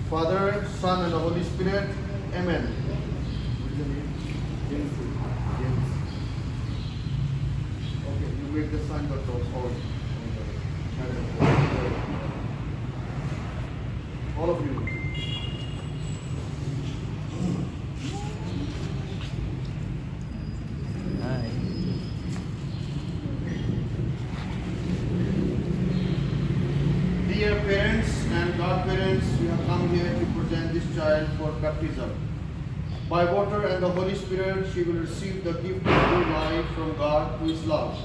Father, Son, and the Holy Spirit. Amen. What is your name? James. James. Okay, you make the sign but don't hold. All of you. Dear parents and godparents, we have come here to present this child for baptism. By water and the Holy Spirit, she will receive the gift of new life from God who is love.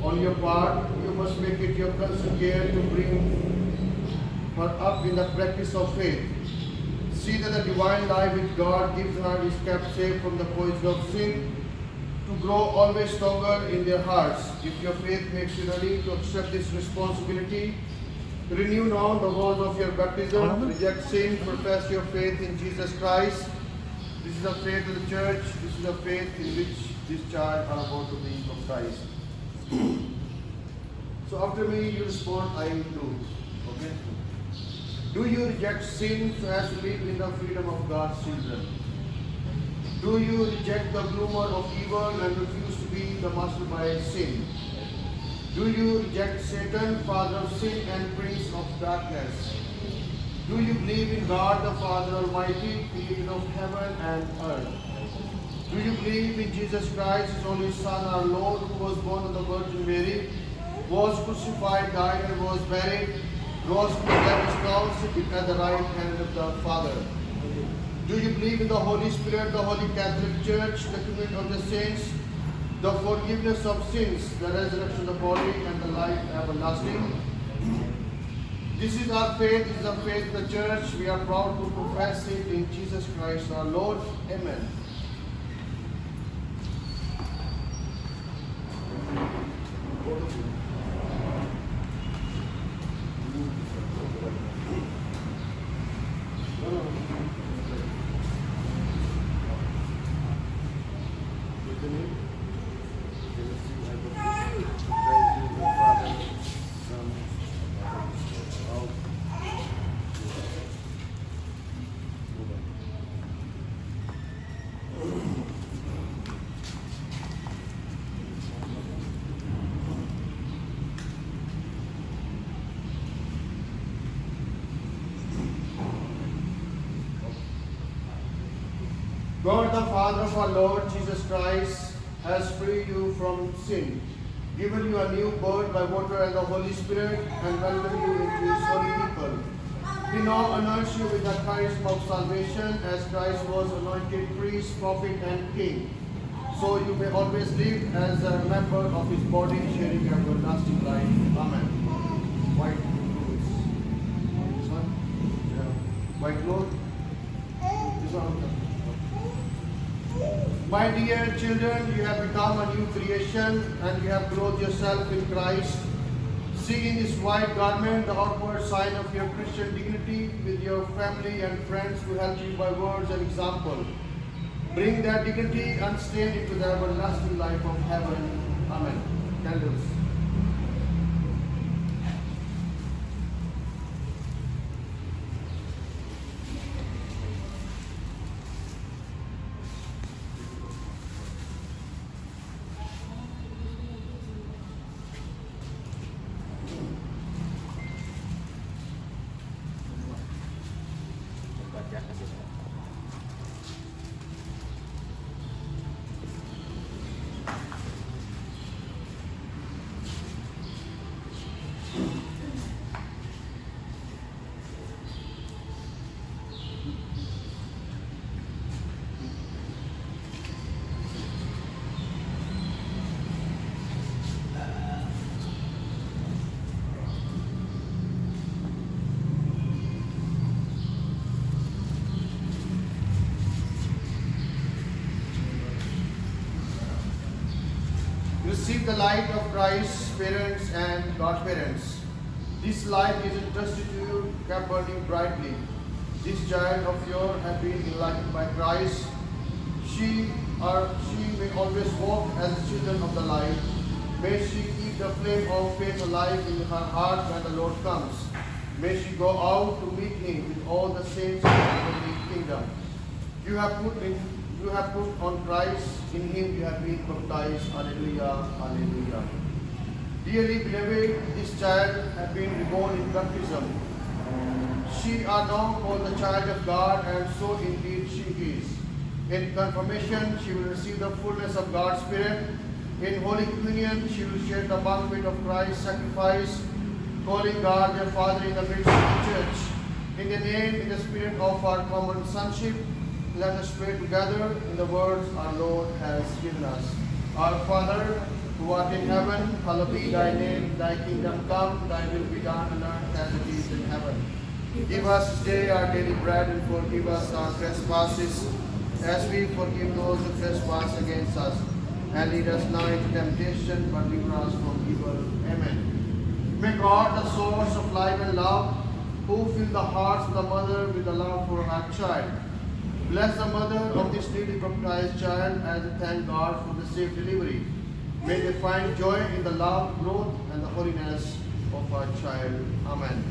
On your part, you must make it your constant care to bring her up in the practice of faith. See that the divine life which God gives her is kept safe from the poison of sin, to grow always stronger in their hearts. If your faith makes you ready to accept this responsibility, renew now the vows of your baptism, reject sin, profess your faith in Jesus Christ. This is the faith of the church. This is the faith in which this child are about to be of Christ. So after me, you respond, I do. Okay? Do you reject sin so as to live in the freedom of God's children? Do you reject the rumor of evil and refuse to be the master by sin? Do you reject Satan, father of sin and prince of darkness? Do you believe in God the Father Almighty, creator of heaven and earth? Do you believe in Jesus Christ, His only Son, our Lord, who was born of the Virgin Mary, was crucified, died, and was buried, rose from the dead, is now sitting at the right hand of the Father? Do you believe in the Holy Spirit, the Holy Catholic Church, the communion of the saints, the forgiveness of sins, the resurrection of the body, and the life everlasting? This is our faith, this is the faith of the church. We are proud to profess it in Jesus Christ our Lord. Amen. God the Father of our Lord Jesus Christ has freed you from sin, given you a new birth by water and the Holy Spirit, and welcomed you into His holy people. He now anoints you with the charism of salvation, as Christ was anointed priest, prophet, and king. So you may always live as a member of His body, sharing everlasting life. Amen. White clothes. This one? Yeah. White clothes? This one? My dear children, you have become a new creation and you have clothed yourself in Christ. See in this white garment the outward sign of your Christian dignity with your family and friends who help you by words and example. Bring that dignity unstained into the everlasting life of heaven. Amen. Candles. Receive the light of Christ, parents and godparents. This light is entrusted to you, kept burning brightly. This child of yours has been enlightened by Christ. She may always walk as the children of the light. May she keep the flame of faith alive in her heart when the Lord comes. May she go out to meet him with all the saints of the heavenly kingdom. You have put on Christ, in him you have been baptized. Alleluia, alleluia. Dearly beloved, this child has been reborn in baptism. She are now called the child of God, and so indeed she is. In confirmation, she will receive the fullness of God's Spirit. In Holy Communion, she will share the banquet of Christ's sacrifice, calling God their Father in the midst of the church. In the name, in the spirit of our common sonship, let us pray together in the words our Lord has given us. Our Father, who art in heaven, hallowed be thy name. Thy kingdom come, thy will be done on earth as it is in heaven. Give us this day our daily bread, and forgive us our trespasses, as we forgive those who trespass against us. And lead us not into temptation, but deliver us from evil. Amen. May God, the source of life and love, who fill the hearts of the mother with the love for her child, bless the mother of this newly baptized child as they thank God for the safe delivery. May they find joy in the love, growth, and the holiness of our child. Amen.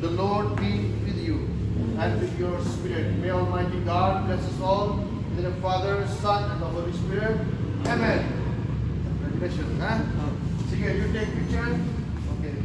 The Lord be with you and with your spirit. May Almighty God bless us all in the Father, Son, and the Holy Spirit. Amen. Congratulations. Huh? Sige, you take picture. Okay.